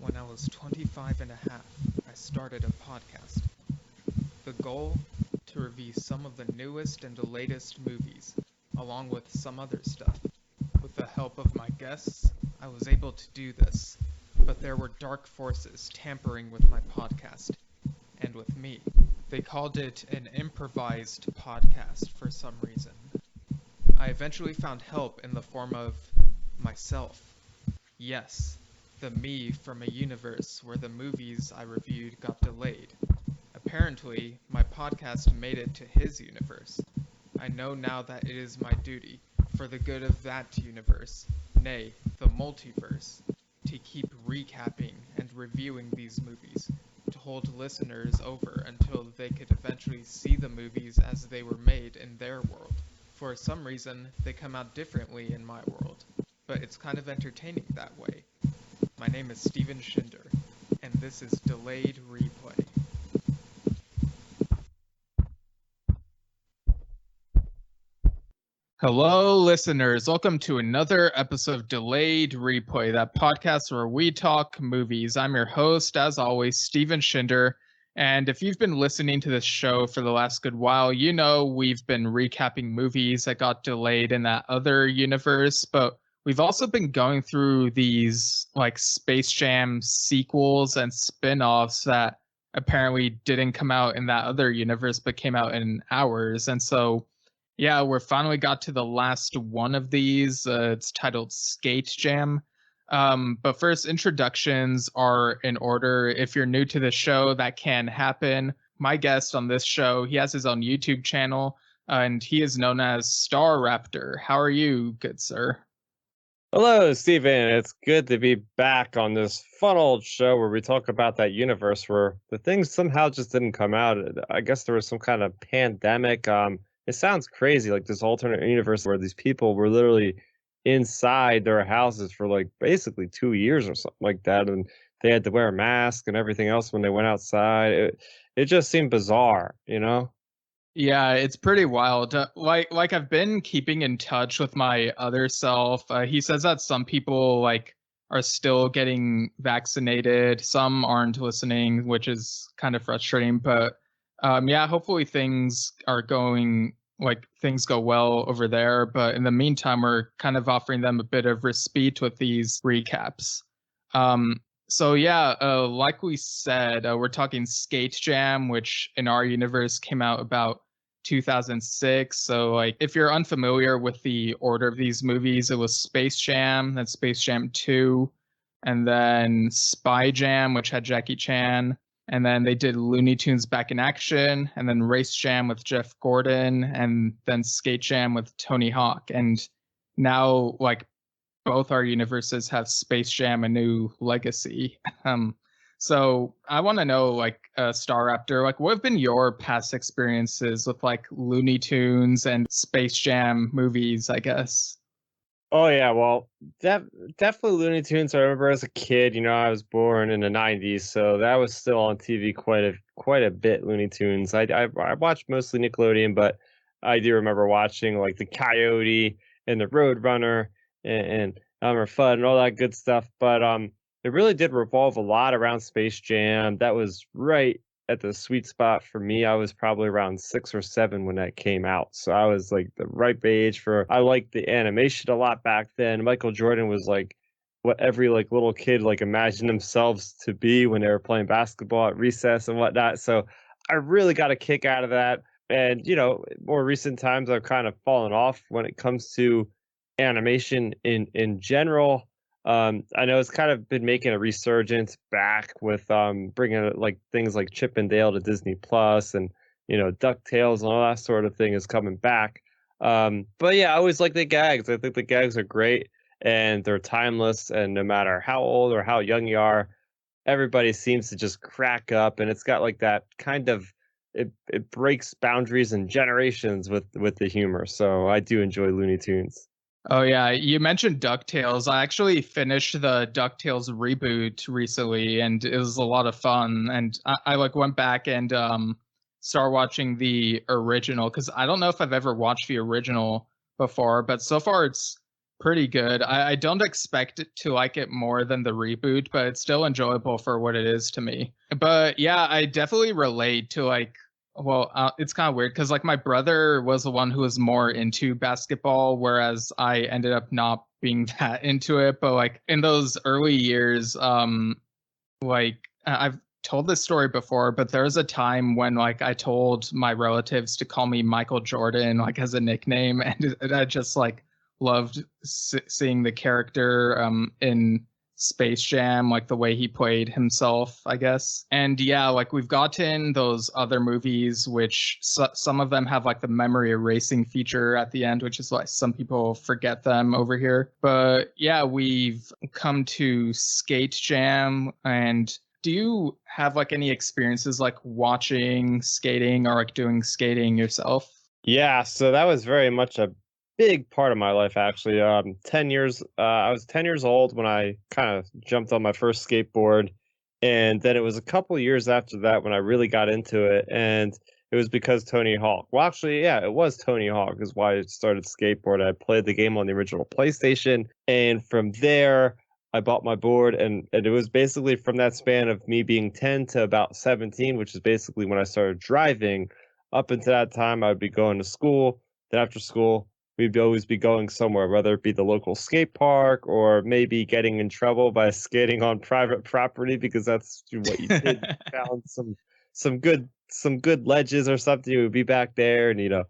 When I was 25 and a half, I started a podcast. The goal? To review some of the newest and latest movies, along with some other stuff. With the help of my guests, I was able to do this, but there were dark forces tampering with my podcast, and with me. They called it an improvised podcast for some reason. I eventually found help in the form of myself. Yes, the me from a universe where the movies I reviewed got delayed. Apparently, my podcast made it to his universe. I know now that it is my duty, for the good of that universe, nay, the multiverse, to keep recapping and reviewing these movies, to hold listeners over until they could eventually see the movies as they were made in their world. For some reason, they come out differently in my world, but it's kind of entertaining that way. My name is Steven Shinder, and this is Delayed Replay. Hello, listeners. Welcome to another episode of Delayed Replay, that podcast where we talk movies. I'm your host, as always, Steven Shinder. And if you've been listening to this show for the last good while, you know we've been recapping movies that got delayed in that other universe. But we've also been going through these like Space Jam sequels and spin-offs that apparently didn't come out in that other universe, but came out in ours. And so yeah, we're finally got to the last one of these. It's titled Skate Jam. But first, introductions are in order. If you're new to the show, that can happen. My guest on this show, he has his own YouTube channel, and he is known as Starrapter. How are you, good sir? Hello, Steven. It's good to be back on this fun old show where we talk about that universe where the things somehow just didn't come out. I guess there was some kind of pandemic. It sounds crazy, like this alternate universe where these people were literally inside their houses for like basically 2 years or something like that, and they had to wear a mask and everything else when they went outside. It just seemed bizarre, you know? Yeah, it's pretty wild. Like I've been keeping in touch with my other self. He says that some people like are still getting vaccinated, some aren't listening, which is kind of frustrating. But yeah, hopefully things go well over there. But in the meantime, we're kind of offering them a bit of respite with these recaps. Um, so yeah, like we said, we're talking Skate Jam, which in our universe came out about 2006. So like, if you're unfamiliar with the order of these movies, it was Space Jam, then Space Jam 2, and then Spy Jam, which had Jackie Chan, and then they did Looney Tunes Back in Action, and then Race Jam with Jeff Gordon, and then Skate Jam with Tony Hawk. And now like both our universes have Space Jam: A New Legacy. So I want to know, like, Starrapter, like, what have been your past experiences with like Looney Tunes and Space Jam movies, I guess? Oh yeah, well, definitely Looney Tunes. I remember as a kid, I was born in the '90s, so that was still on TV quite a bit. Looney Tunes. I watched mostly Nickelodeon, but I do remember watching like the Coyote and the Roadrunner and Elmer Fudd and all that good stuff. But it really did revolve a lot around Space Jam. That was right at the sweet spot for me. I was probably around 6 or 7 when that came out. So I was like the ripe age for, I liked the animation a lot back then. Michael Jordan was like what every like little kid like imagined themselves to be when they were playing basketball at recess and whatnot. So I really got a kick out of that. And, more recent times I've kind of fallen off when it comes to animation in general. I know it's kind of been making a resurgence back with bringing like things like Chip and Dale to Disney Plus, and DuckTales and all that sort of thing is coming back. But yeah, I always like the gags. I think the gags are great and they're timeless. And no matter how old or how young you are, everybody seems to just crack up. And it's got like that kind of it breaks boundaries and generations with the humor. So I do enjoy Looney Tunes. Oh yeah, you mentioned DuckTales. I actually finished the DuckTales reboot recently, and it was a lot of fun. And I like went back and started watching the original, because I don't know if I've ever watched the original before, but so far it's pretty good. I don't expect it to like it more than the reboot, but it's still enjoyable for what it is to me. But yeah, I definitely relate to like, well, it's kind of weird because like my brother was the one who was more into basketball, whereas I ended up not being that into it. But like in those early years, like I've told this story before, but there was a time when like I told my relatives to call me Michael Jordan like as a nickname, and I just like loved seeing the character in Space Jam, like the way he played himself, I guess. And yeah, like we've gotten those other movies, which some of them have like the memory erasing feature at the end, which is why some people forget them over here. But yeah, we've come to Skate Jam. And do you have like any experiences like watching skating or like doing skating yourself? Yeah, so that was very much a big part of my life, actually. 10 years, I was 10 years old when I kind of jumped on my first skateboard. And then it was a couple years after that when I really got into it. And it was because Tony Hawk. Well, actually, yeah, it was Tony Hawk is why I started skateboard. I played the game on the original PlayStation. And from there, I bought my board. And it was basically from that span of me being 10 to about 17, which is basically when I started driving. Up until that time, I would be going to school. Then after school, we'd always be going somewhere, whether it be the local skate park or maybe getting in trouble by skating on private property because that's what you did. You found some good ledges or something. You would be back there, and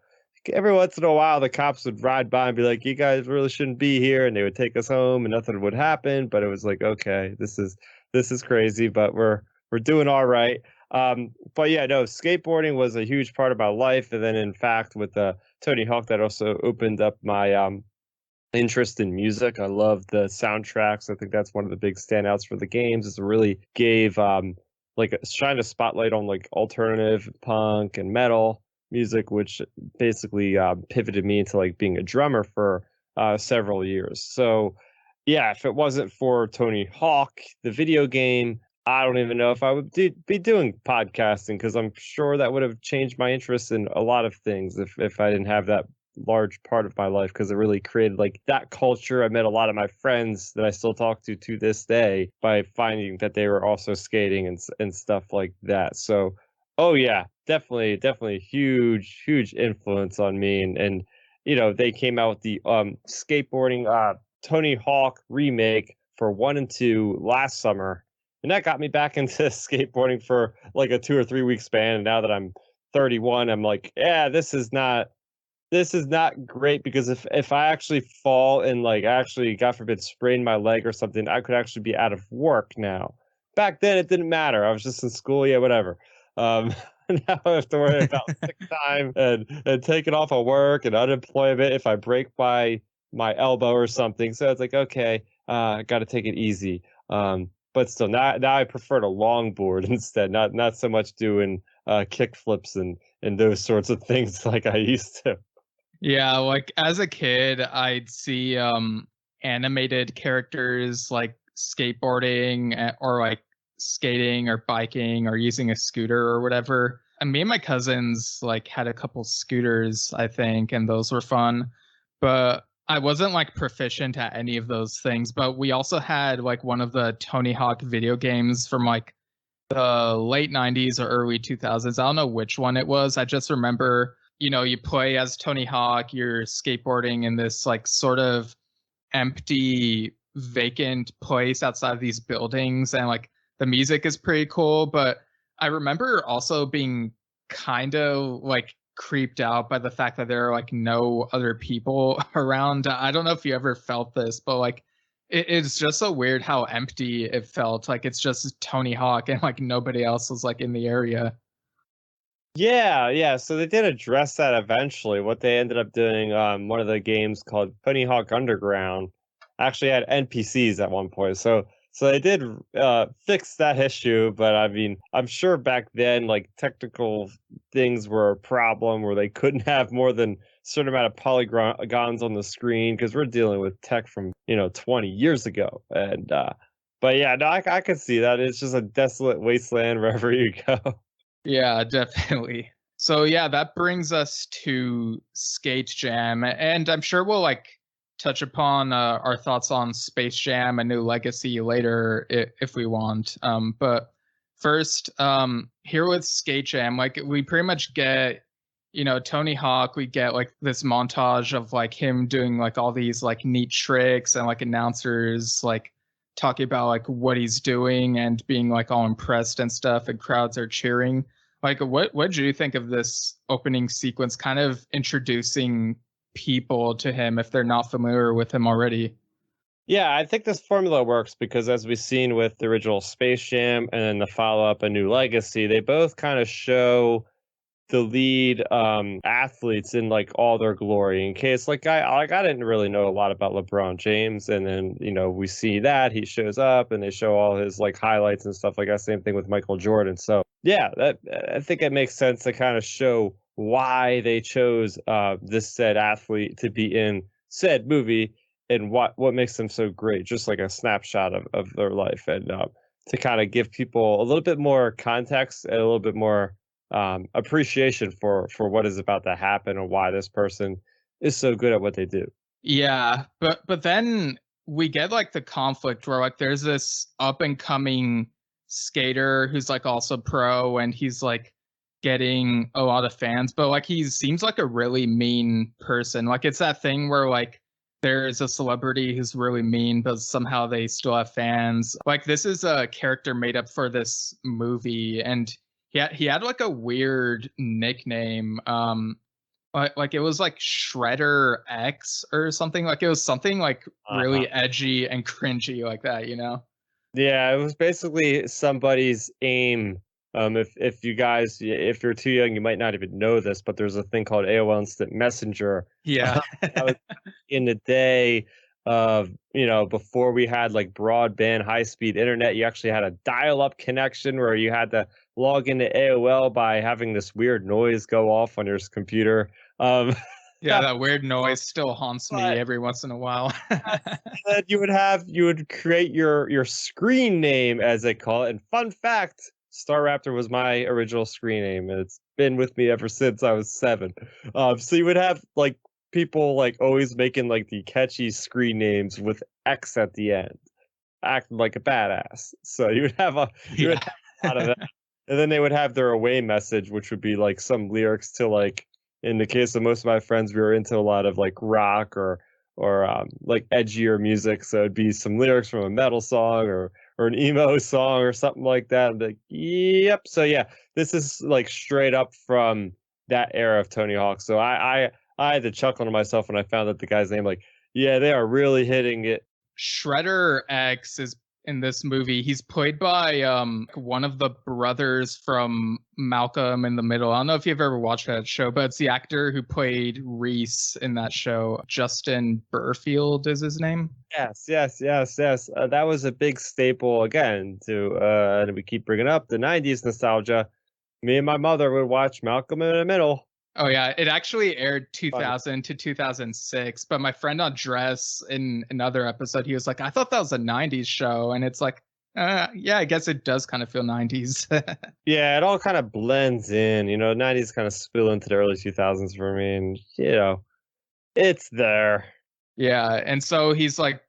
every once in a while the cops would ride by and be like, "You guys really shouldn't be here," and they would take us home, and nothing would happen. But it was like, okay, this is crazy, but we're doing all right. But yeah, no, skateboarding was a huge part of my life, and then in fact, with Tony Hawk, that also opened up my interest in music. I love the soundtracks. I think that's one of the big standouts for the games. Is it really gave like shine a spotlight on like alternative punk and metal music, which basically pivoted me into like being a drummer for several years. So yeah, if it wasn't for Tony Hawk, the video game, I don't even know if I would be doing podcasting because I'm sure that would have changed my interest in a lot of things if I didn't have that large part of my life because it really created like that culture. I met a lot of my friends that I still talk to this day by finding that they were also skating and stuff like that. So, oh yeah, definitely huge influence on me. And they came out with the skateboarding Tony Hawk remake for 1 and 2 last summer. And that got me back into skateboarding for like a 2 or 3 week span. And now that I'm 31, I'm like, yeah, this is not great because if I actually fall and like actually, God forbid, sprain my leg or something, I could actually be out of work now. Back then, it didn't matter. I was just in school, yeah, whatever. Now I have to worry about sick time and taking off of work and unemployment if I break my elbow or something. So it's like, okay, I got to take it easy. But still, now I prefer to longboard instead, not so much doing kick flips and those sorts of things like I used to. Yeah, like as a kid, I'd see animated characters like skateboarding or like skating or biking or using a scooter or whatever. And me and my cousins like had a couple scooters, I think, and those were fun. But I wasn't like proficient at any of those things. But we also had like one of the Tony Hawk video games from like the late 90s or early 2000s. I don't know which one it was. I just remember you play as Tony Hawk, you're skateboarding in this like sort of empty, vacant place outside of these buildings, and like the music is pretty cool. But I remember also being kind of like creeped out by the fact that there are like no other people around. I don't know if you ever felt this, but like it's just so weird how empty it felt. Like it's just Tony Hawk and like nobody else was like in the area. Yeah. So they did address that eventually. What they ended up doing, one of the games called Tony Hawk Underground, actually had NPCs at one point. So they did fix that issue, but I mean, I'm sure back then, like technical things were a problem where they couldn't have more than a certain amount of polygons on the screen because we're dealing with tech from 20 years ago. And but yeah, no, I could see that. It's just a desolate wasteland wherever you go. Yeah, definitely. So yeah, that brings us to Skate Jam, and I'm sure we'll like touch upon our thoughts on Space Jam: A New Legacy later if we want. But first, here with Skate Jam, like we pretty much get, Tony Hawk. We get like this montage of like him doing like all these like neat tricks and like announcers like talking about like what he's doing and being like all impressed and stuff, and crowds are cheering. Like, what did you think of this opening sequence, kind of introducing people to him if they're not familiar with him already? Yeah, I think this formula works because as we've seen with the original Space Jam and then the follow-up, A New Legacy, they both kind of show the lead athletes in like all their glory. In case I didn't really know a lot about LeBron James, and then we see that he shows up and they show all his like highlights and stuff like that. Same thing with Michael Jordan. So yeah, that I think it makes sense to kind of show why they chose this said athlete to be in said movie and what makes them so great, just like a snapshot of their life, and to kind of give people a little bit more context and a little bit more appreciation for what is about to happen and why this person is so good at what they do. Yeah, but then we get like the conflict where like there's this up and coming skater who's like also pro, and he's like getting a lot of fans, but like he seems like a really mean person. Like it's that thing where like there's a celebrity who's really mean, but somehow they still have fans. Like this is a character made up for this movie, and he had like a weird nickname. Like it was like Shredder X or something. Like it was something like really edgy and cringy like that, Yeah, it was basically somebody's aim. If you guys, if you're too young, you might not even know this, but there's a thing called AOL Instant Messenger. Yeah. That was in the day of, before we had like broadband high-speed internet. You actually had a dial-up connection where you had to log into AOL by having this weird noise go off on your computer. Yeah, that weird noise still haunts me every once in a while. And you would create your screen name, as they call it. And fun fact, Starrapter was my original screen name, and it's been with me ever since I was 7. So you would have like people like always making like the catchy screen names with X at the end, acting like a badass. So you would have a lot of that. And then they would have their away message, which would be like some lyrics to like, in the case of most of my friends, we were into a lot of like rock or like edgier music. So it'd be some lyrics from a metal song or an emo song or something like that. And like, yep. So yeah, this is like straight up from that era of Tony Hawk. So I had to chuckle to myself when I found out the guy's name. Like, yeah, they are really hitting it. Shredder X is in this movie. He's played by one of the brothers from Malcolm in the Middle. I don't know if you've ever watched that show, but it's the actor who played Reese in that show. Justin Burfield is his name. Yes. That was a big staple again to and we keep bringing up the 90s nostalgia. Me and my mother would watch Malcolm in the Middle. Oh yeah, it actually aired 2000 to 2006. But my friend Andres in another episode, he was like, "I thought that was a 90s show," and it's like, yeah, I guess it does kind of feel 90s. Yeah, it all kind of blends in. 90s kind of spill into the early 2000s for me, and it's there. Yeah, and so he's like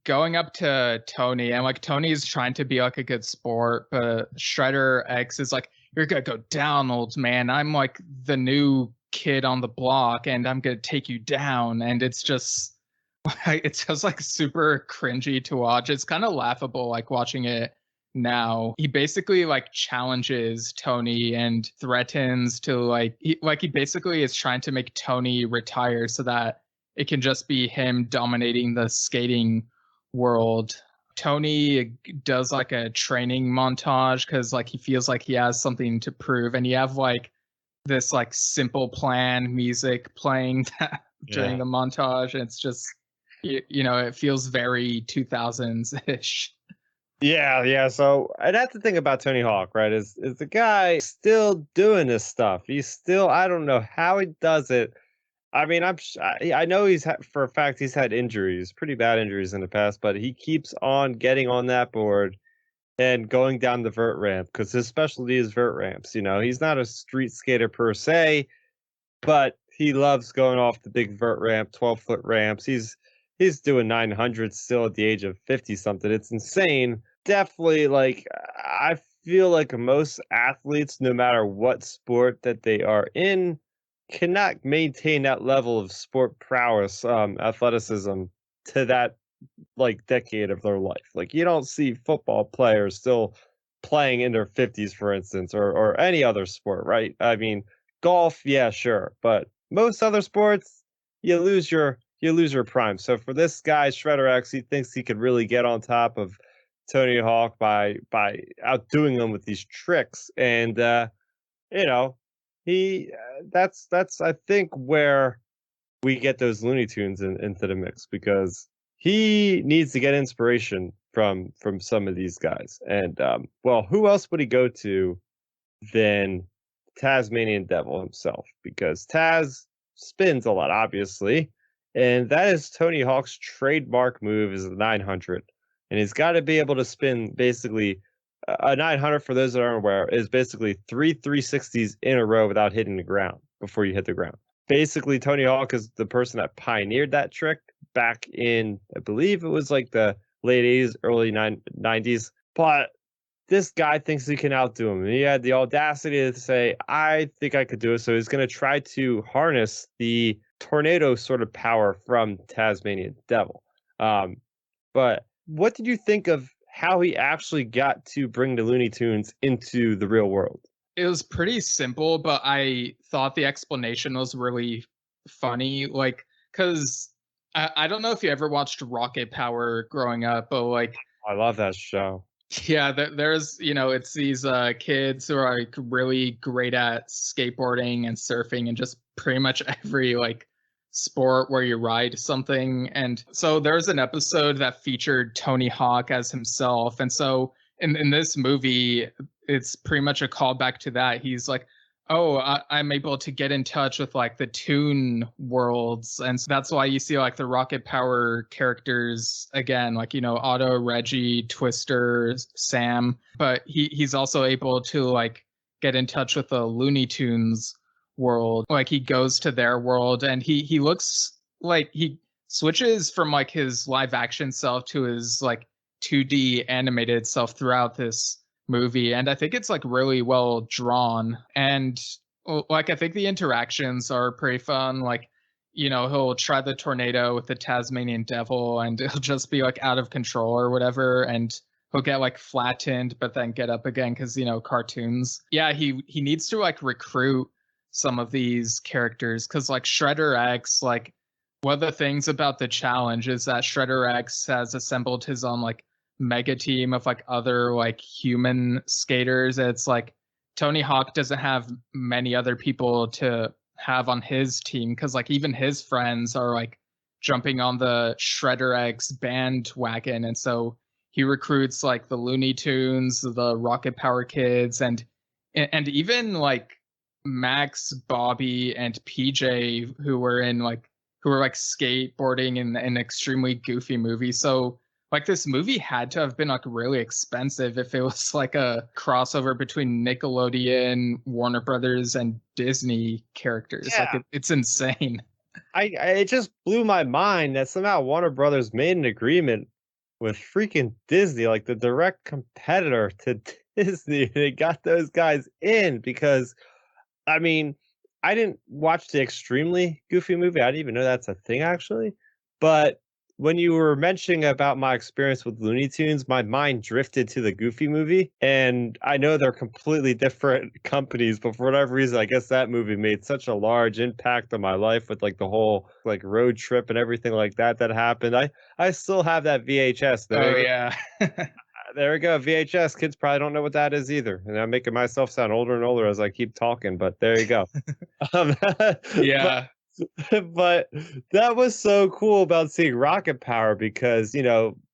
going up to Tony, and like Tony's trying to be like a good sport, but Shredder X is like, "You're gonna go down, old man. I'm like the new kid on the block, and I'm gonna take you down." And it's just like super cringy to watch. It's kind of laughable, like watching it now. He basically like challenges Tony and threatens to like he basically is trying to make Tony retire so that it can just be him dominating the skating world. Tony does like a training montage because like he feels like he has something to prove, and you have like this like Simple Plan music playing during the montage, and it's just it feels very 2000s ish. Yeah. So that's the thing about Tony Hawk, right? Is the guy still doing this stuff? He's still, I don't know how he does it. I mean, I know for a fact he's had injuries, pretty bad injuries in the past, but he keeps on getting on that board and going down the vert ramp because his specialty is vert ramps. He's not a street skater per se, but he loves going off the big vert ramp, 12-foot ramps. He's he's doing 900 still at the age of 50 something. It's insane. Definitely, like, I feel like most athletes, no matter what sport that they are in, cannot maintain that level of sport prowess, athleticism to that like decade of their life. Like, you don't see football players still playing in their 50s, for instance, or any other sport, right? I mean, golf, yeah, sure, but most other sports, you lose your prime. So for this guy, Shredder X, he thinks he could really get on top of Tony Hawk by outdoing him with these tricks, and you know, he that's I think where we get those Looney Tunes into the mix, because he needs to get inspiration from some of these guys. And well, who else would he go to than Tasmanian Devil himself? Because Taz spins a lot, obviously, and that is Tony Hawk's trademark move, is the 900, and he's got to be able to spin basically a 900. For those that aren't aware, is basically three 360s in a row without hitting the ground before you hit the ground. Basically, Tony Hawk is the person that pioneered that trick back in, I believe it was like the late 80s, early 90s. But this guy thinks he can outdo him. He had the audacity to say, I think I could do it. So he's going to try to harness the tornado sort of power from Tasmanian Devil. But what did you think of how he actually got to bring the Looney Tunes into the real world? It was pretty simple, but I thought the explanation was really funny. Like, because I don't know if you ever watched Rocket Power growing up, but like, I love that show. yeah, there's, it's these kids who are like really great at skateboarding and surfing and just pretty much every like sport where you ride something. And so there's an episode that featured Tony Hawk as himself. And so in this movie, it's pretty much a callback to that. He's like, oh, I'm able to get in touch with like the Toon worlds. And so that's why you see like the Rocket Power characters again, like, Otto, Reggie, Twister, Sam. But he's also able to like get in touch with the Looney Tunes world. Like he goes to their world and he looks like he switches from like his live action self to his like 2D animated self throughout this movie, and I think it's like really well drawn, and like I think the interactions are pretty fun. Like, he'll try the tornado with the Tasmanian Devil and it'll just be like out of control or whatever, and he'll get like flattened but then get up again because cartoons. Yeah, he needs to like recruit some of these characters, because like Shredder X, like one of the things about the challenge is that Shredder X has assembled his own like mega team of like other like human skaters. It's like Tony Hawk doesn't have many other people to have on his team, because like even his friends are like jumping on the Shredder X bandwagon, and so he recruits like the Looney Tunes, the Rocket Power kids, and even like Max, Bobby, and PJ, who were skateboarding in an extremely goofy movie. So like this movie had to have been like really expensive if it was like a crossover between Nickelodeon, Warner Brothers, and Disney characters. Yeah. Like it's insane. It just blew my mind that somehow Warner Brothers made an agreement with freaking Disney, like the direct competitor to Disney. They got those guys in because, I mean, I didn't watch the extremely goofy movie. I didn't even know that's a thing, actually. But when you were mentioning about my experience with Looney Tunes, my mind drifted to the Goofy movie. And I know they're completely different companies, but for whatever reason, I guess that movie made such a large impact on my life with like the whole like road trip and everything like that happened. I still have that VHS. Oh, yeah. There we go. VHS. Kids probably don't know what that is either. And I'm making myself sound older and older as I keep talking, but there you go. Yeah. But that was so cool about seeing Rocket Power, because,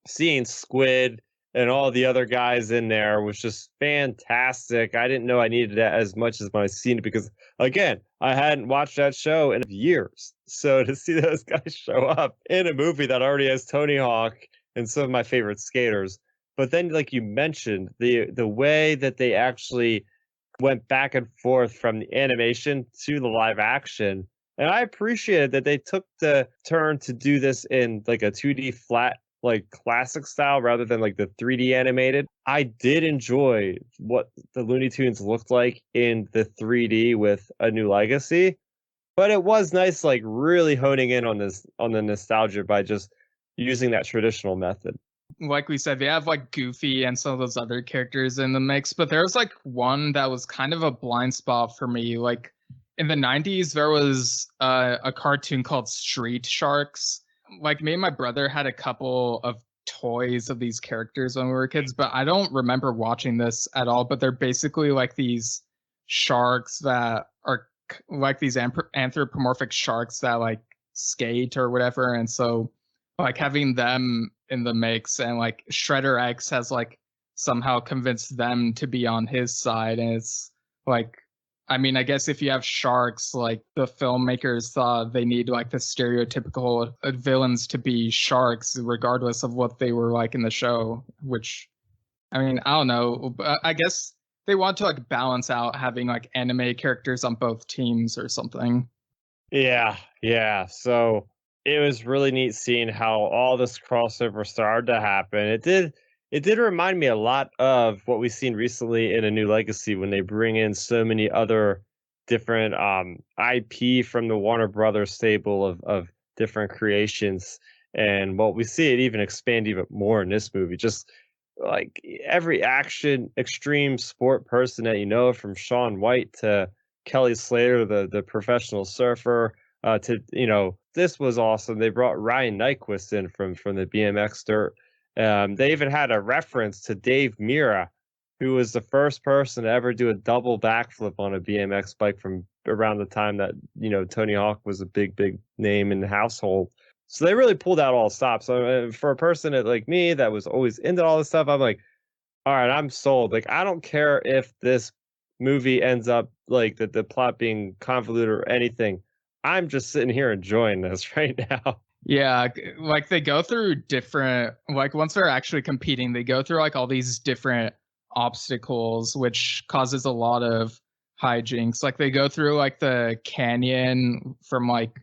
seeing Squid and all the other guys in there was just fantastic. I didn't know I needed that as much as when I seen it, because, again, I hadn't watched that show in years. So to see those guys show up in a movie that already has Tony Hawk and some of my favorite skaters. But then, like you mentioned, the way that they actually went back and forth from the animation to the live action And I appreciated that they took the turn to do this in like a 2D flat, like classic style rather than like the 3D animated. I did enjoy what the Looney Tunes looked like in the 3D with A New Legacy, but it was nice, like really honing in on the nostalgia by just using that traditional method. Like we said, they have like Goofy and some of those other characters in the mix, but there was like one that was kind of a blind spot for me. Like in the 90s, there was a cartoon called Street Sharks. Like me and my brother had a couple of toys of these characters when we were kids, but I don't remember watching this at all. But they're basically like these sharks that are like these anthropomorphic sharks that like skate or whatever. And so like having them in the mix, and like Shredder X has like somehow convinced them to be on his side. And it's like, I mean, I guess if you have sharks, like the filmmakers thought they need like the stereotypical villains to be sharks, regardless of what they were like in the show, which, I mean, I don't know. I guess they want to like balance out having like anime characters on both teams or something. Yeah. So it was really neat seeing how all this crossover started to happen. It did remind me a lot of what we've seen recently in A New Legacy when they bring in so many other different IP from the Warner Brothers stable of different creations. And what we see it even expand even more in this movie. Just like every action extreme sport person that you know, from Shaun White to Kelly Slater, the professional surfer, to this was awesome. They brought Ryan Nyquist in from the BMX dirt. They even had a reference to Dave Mira, who was the first person to ever do a double backflip on a BMX bike from around the time that Tony Hawk was a big name in the household. So they really pulled out all stops. So for a person like me that was always into all this stuff, I'm like, all right, I'm sold. Like, I don't care if this movie ends up like the plot being convoluted or anything. I'm just sitting here enjoying this right now. Yeah, like they go through different, like once they're actually competing, they go through like all these different obstacles, which causes a lot of hijinks. Like they go through like the canyon from like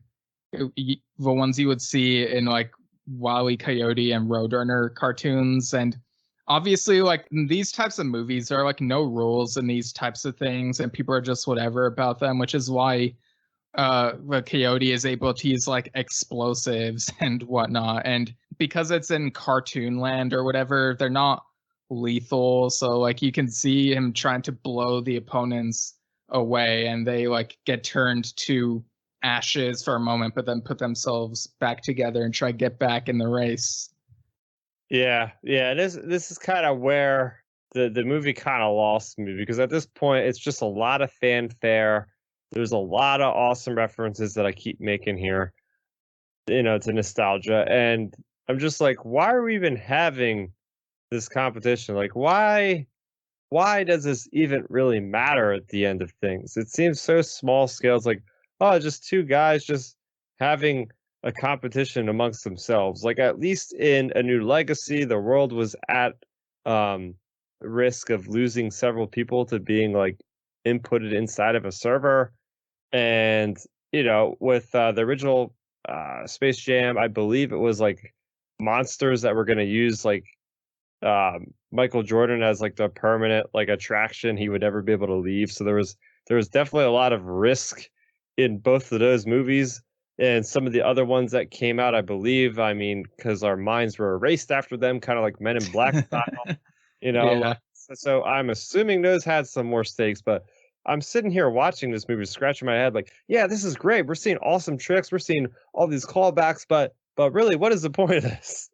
the ones you would see in like Wile E. Coyote and Roadrunner cartoons. And obviously, like these types of movies, there are like no rules in these types of things, and people are just whatever about them, which is why the coyote is able to use like explosives and whatnot. And because it's in cartoon land or whatever, they're not lethal. So like you can see him trying to blow the opponents away, and they like get turned to ashes for a moment, but then put themselves back together and try to get back in the race. Yeah. This is kind of where the movie kind of lost me, because at this point it's just a lot of fanfare. There's a lot of awesome references that I keep making here, to nostalgia. And I'm just like, why are we even having this competition? Like, why does this even really matter at the end of things? It seems so small scale. It's like, oh, just two guys just having a competition amongst themselves. Like, at least in A New Legacy, the world was at risk of losing several people to being like inputted inside of a server. And with the original Space Jam, I believe it was like monsters that were going to use like Michael Jordan as like the permanent like attraction. He would never be able to leave. So there was definitely a lot of risk in both of those movies. And some of the other ones that came out, I believe, I mean, because our minds were erased after them, kind of like Men in Black style, Yeah. So I'm assuming those had some more stakes. But I'm sitting here watching this movie, scratching my head, like, yeah, this is great. We're seeing awesome tricks. We're seeing all these callbacks, but really, what is the point of this?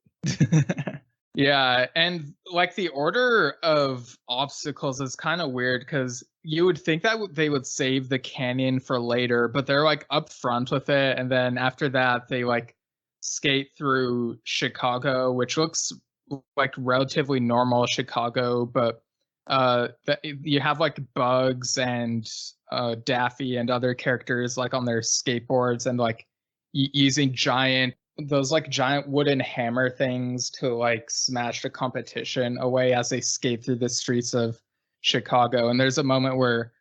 Yeah, and like the order of obstacles is kind of weird, because you would think that they would save the canyon for later, but they're like up front with it, and then after that they like skate through Chicago, which looks like relatively normal Chicago, but you have like Bugs and Daffy and other characters like on their skateboards and like using those like giant wooden hammer things to like smash the competition away as they skate through the streets of Chicago. And there's a moment where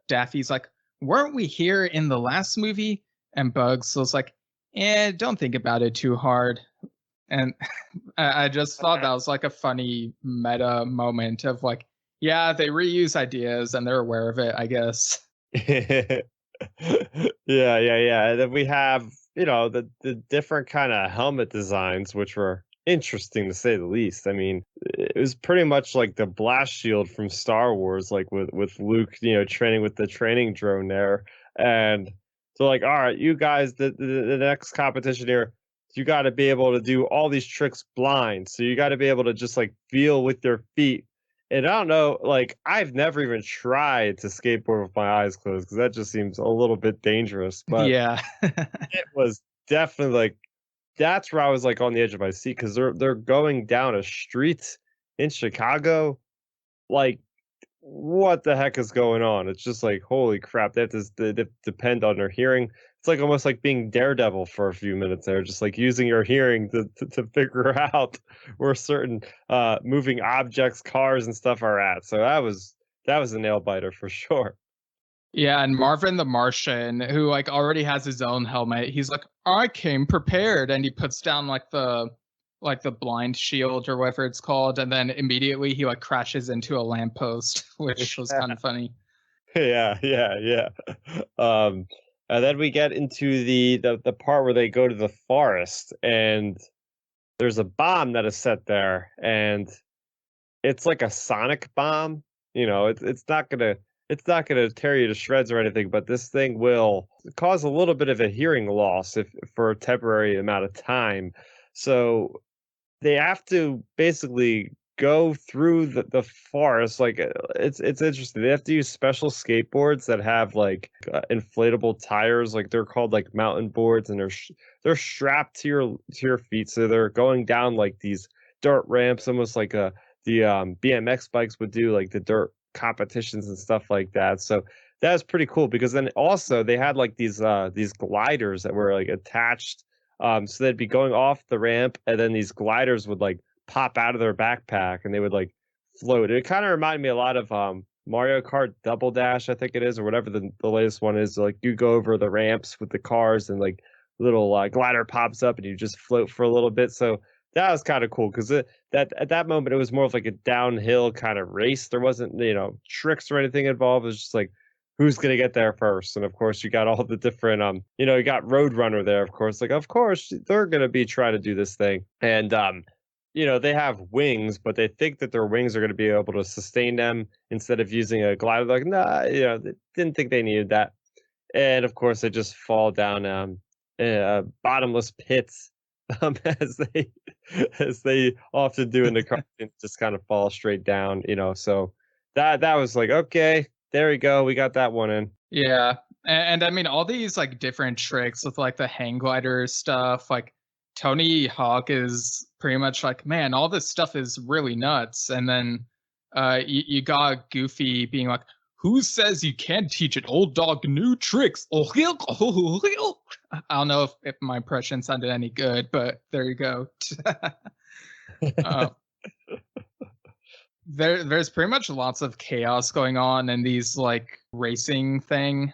Daffy's like, weren't we here in the last movie? And Bugs was like, don't think about it too hard. And I just thought that was like a funny meta moment of like, yeah, they reuse ideas and they're aware of it, I guess. Yeah, yeah. And then we have, the different kind of helmet designs, which were interesting to say the least. I mean, it was pretty much like the blast shield from Star Wars, like with Luke, training with the training drone there. And so like, all right, you guys, the next competition here, you got to be able to do all these tricks blind. So you got to be able to just like feel with your feet. And I don't know, like I've never even tried to skateboard with my eyes closed because that just seems a little bit dangerous. But Yeah. it was definitely like that's where I was like on the edge of my seat because they're going down a street in Chicago. Like, what the heck is going on? It's just like, holy crap, they depend on their hearing. It's like almost like being Daredevil for a few minutes there, just like using your hearing to figure out where certain moving objects, cars, and stuff are at. So that was a nail biter for sure. Yeah, and Marvin the Martian, who like already has his own helmet, he's like, I came prepared, and he puts down like the blind shield or whatever it's called, and then immediately he like crashes into a lamppost, which was kind of funny. Yeah. And then we get into the part where they go to the forest, and there's a bomb that is set there, and it's like a sonic bomb. It's not gonna tear you to shreds or anything, but this thing will cause a little bit of a hearing loss if for a temporary amount of time. So they have to basically go through the forest. Like it's interesting. They have to use special skateboards that have like inflatable tires. Like they're called like mountain boards, and they're strapped to your feet. So they're going down like these dirt ramps, almost like the BMX bikes would do, like the dirt competitions and stuff like that. So that was pretty cool because then also they had like these gliders that were like attached, so they'd be going off the ramp, and then these gliders would like pop out of their backpack, and they would like float. It kind of reminded me a lot of Mario Kart Double Dash, I think it is, or whatever the latest one is. Like you go over the ramps with the cars, and like little glider pops up, and you just float for a little bit. So that was kind of cool because that at that moment it was more of like a downhill kind of race. There wasn't tricks or anything involved. It was just like who's gonna get there first. And of course you got all the different you got Roadrunner there, of course. Like of course they're gonna be trying to do this thing. And they have wings, but they think that their wings are gonna be able to sustain them instead of using a glider. Like, nah, they didn't think they needed that. And of course they just fall down bottomless pits, as they often do in the cartoons, just kind of fall straight down. So that was like, okay, there we go, we got that one in. Yeah, and I mean all these like different tricks with like the hang glider stuff. Like Tony Hawk is pretty much like, man, all this stuff is really nuts. And then you got Goofy being like, who says you can't teach an old dog new tricks? I don't know if my impression sounded any good, but there you go. There's pretty much lots of chaos going on in these like racing thing.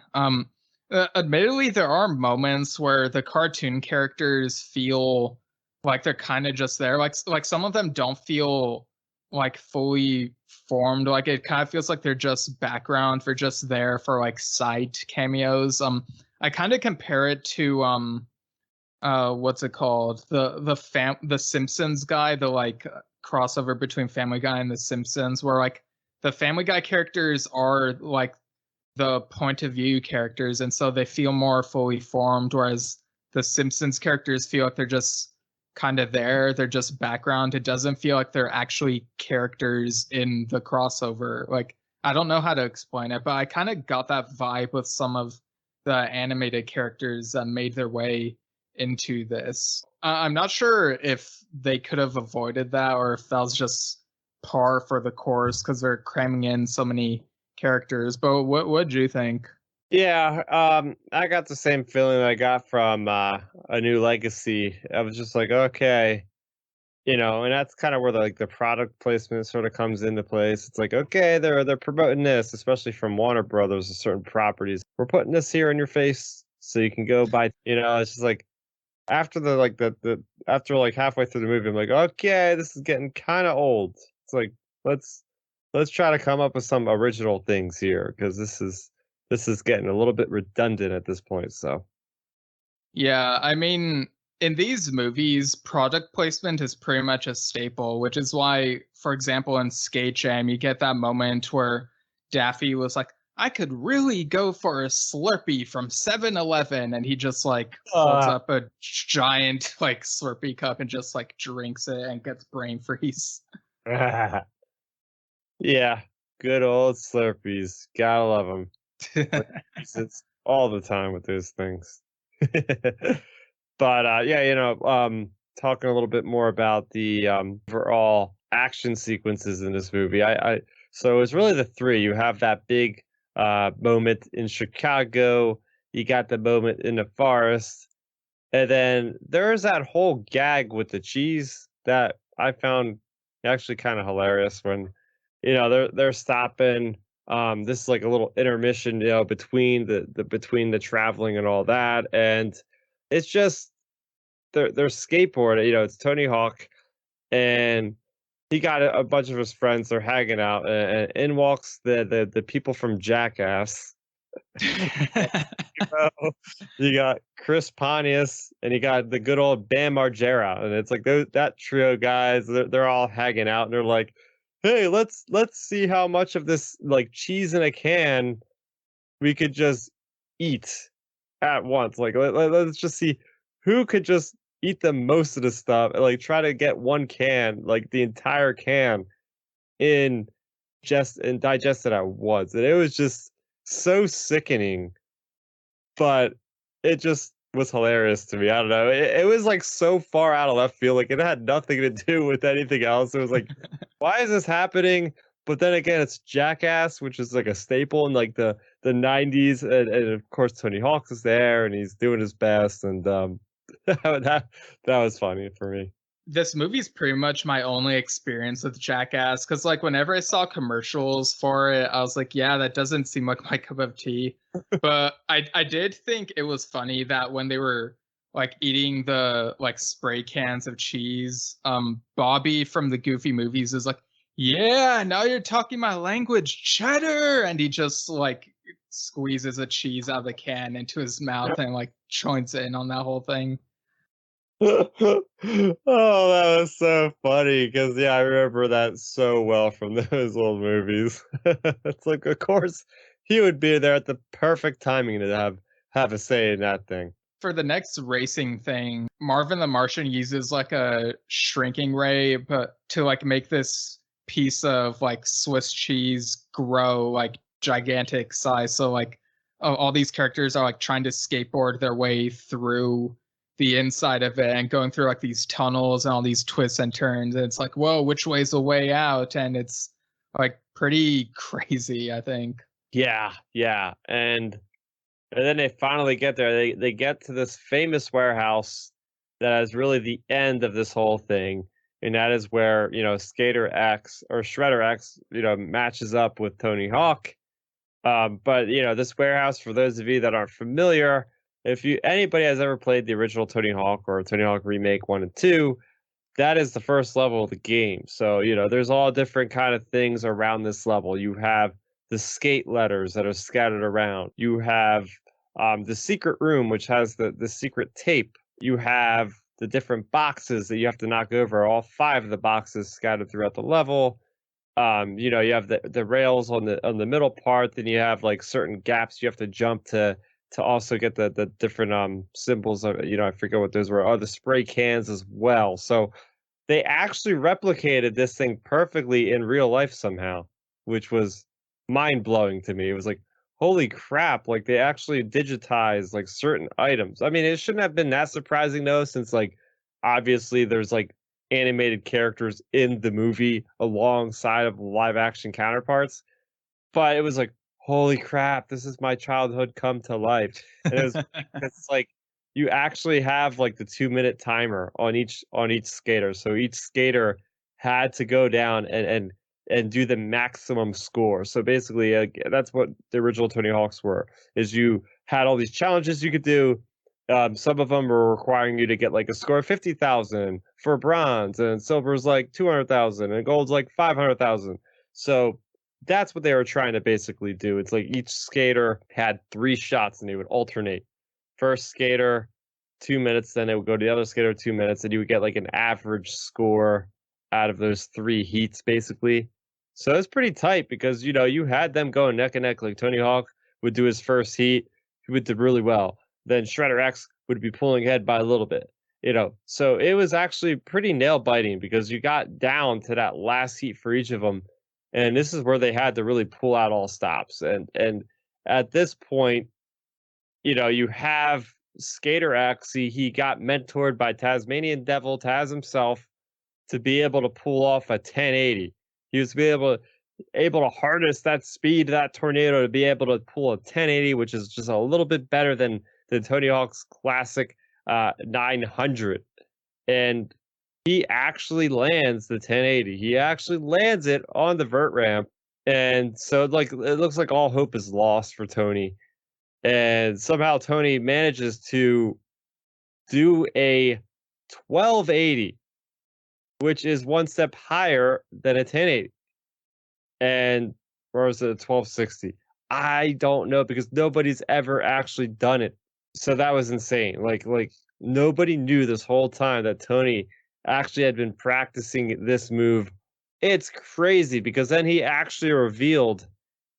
Admittedly, there are moments where the cartoon characters feel like they're kind of just there. Like some of them don't feel like fully formed. Like it kind of feels like they're just background. They're just there for like side cameos. I kind of compare it to what's it called? The Simpsons guy, the like crossover between Family Guy and The Simpsons, where like the Family Guy characters are like the point of view characters, and so they feel more fully formed, whereas the Simpsons characters feel like they're just kind of there. They're just background. It doesn't feel like they're actually characters in the crossover. Like, I don't know how to explain it, but I kind of got that vibe with some of the animated characters that made their way into this. I'm not sure if they could have avoided that or if that was just par for the course because they're cramming in so many characters. But what do you think? Yeah, I got the same feeling I got from A New Legacy. I was just like, okay, and that's kind of where the product placement sort of comes into place. It's like, okay, they're promoting this, especially from Warner Brothers, certain properties. We're putting this here in your face so you can go buy. It's just like after the after like halfway through the movie, I'm like, okay, this is getting kind of old. It's like let's try to come up with some original things here because this is getting a little bit redundant at this point. So Yeah, I mean, in these movies, product placement is pretty much a staple, which is why, for example, in Skate Jam, you get that moment where Daffy was like, I could really go for a Slurpee from 7-Eleven, and he just like holds up a giant like Slurpee cup and just like drinks it and gets brain freeze. yeah, good old Slurpees, gotta love them. It's all the time with those things. But yeah, talking a little bit more about the overall action sequences in this movie. So it's really the three. You have that big moment in Chicago. You got the moment in the forest, and then there's that whole gag with the cheese that I found actually kind of hilarious when they're stopping. This is like a little intermission, between the traveling and all that, and it's just they're skateboarding. It's Tony Hawk, and he got a bunch of his friends. They're hanging out, and in walks the people from Jackass. You got Chris Pontius, and you got the good old Bam Margera, and it's like that trio guys. They're all hanging out, and they're like, "Hey, let's see how much of this like cheese in a can we could just eat at once. Like let's just see who could just eat the most of the stuff, and like try to get one can, like the entire can, in just and digest it at once." And it was just so sickening, but it just was hilarious to me. I don't know. It was like so far out of left field. Like it had nothing to do with anything else. It was like, why is this happening? But then again, it's Jackass, which is like a staple in like the 90s, and of course Tony Hawk is there, and he's doing his best, and that was funny for me. This movie's pretty much my only experience with Jackass, because like whenever I saw commercials for it, I was like, yeah, that doesn't seem like my cup of tea. But I did think it was funny that when they were like eating the like spray cans of cheese, Bobby from the Goofy movies is like, yeah, now you're talking my language, cheddar, and he just like squeezes a cheese out of the can into his mouth and like joins in on that whole thing. Oh, that was so funny because yeah, I remember that so well from those old movies. It's like, of course, he would be there at the perfect timing to have a say in that thing. For the next racing thing, Marvin the Martian uses like a shrinking ray, but to like make this piece of like Swiss cheese grow like gigantic size. So like all these characters are like trying to skateboard their way through the inside of it and going through like these tunnels and all these twists and turns. And it's like, whoa, which way's the way out? And it's like pretty crazy, I think. Yeah, yeah, and then they finally get there. They get to this famous warehouse that is really the end of this whole thing, and that is where Skater X or Shredder X matches up with Tony Hawk. But this warehouse, for those of you that aren't familiar, if anybody has ever played the original Tony Hawk or Tony Hawk Remake 1 and 2, that is the first level of the game. So there's all different kind of things around this level. You have the skate letters that are scattered around. You have the secret room, which has the secret tape. You have the different boxes that you have to knock over. All 5 of the boxes scattered throughout the level. You have the rails on the middle part. Then you have like certain gaps you have to jump to also get the different symbols of I forget what those were. Oh, the spray cans as well. So they actually replicated this thing perfectly in real life somehow, which was mind blowing to me. It was like, holy crap! Like they actually digitized like certain items. I mean, it shouldn't have been that surprising though, since like obviously there's like animated characters in the movie alongside of live action counterparts. But it was like, holy crap, this is my childhood come to life. And it's like you actually have like the 2-minute timer on each skater. So each skater had to go down and do the maximum score. So basically, that's what the original Tony Hawks were. Is you had all these challenges you could do. Some of them were requiring you to get like a score of 50,000 for bronze, and silver's like 200,000, and gold's like 500,000. So that's what they were trying to basically do. It's like each skater had 3 shots, and they would alternate. First skater, 2 minutes, then it would go to the other skater 2 minutes, and you would get like an average score out of those 3 heats, basically. So it's pretty tight because you had them going neck and neck. Like Tony Hawk would do his first heat, he would do really well. Then Shredder X would be pulling ahead by a little bit. So it was actually pretty nail biting because you got down to that last heat for each of them, and this is where they had to really pull out all stops. And at this point, you have Skater X. He got mentored by Tasmanian Devil Taz himself to be able to pull off a 1080. He was able to harness that speed, that tornado, to be able to pull a 1080, which is just a little bit better than the Tony Hawk's classic 900. And he actually lands the 1080. He actually lands it on the vert ramp, and so it looks like all hope is lost for Tony. And somehow Tony manages to do a 1280, which is one step higher than a 1080. Or is it a 1260? I don't know, because nobody's ever actually done it. So that was insane. Like nobody knew this whole time that Tony actually had been practicing this move. It's crazy because then he actually revealed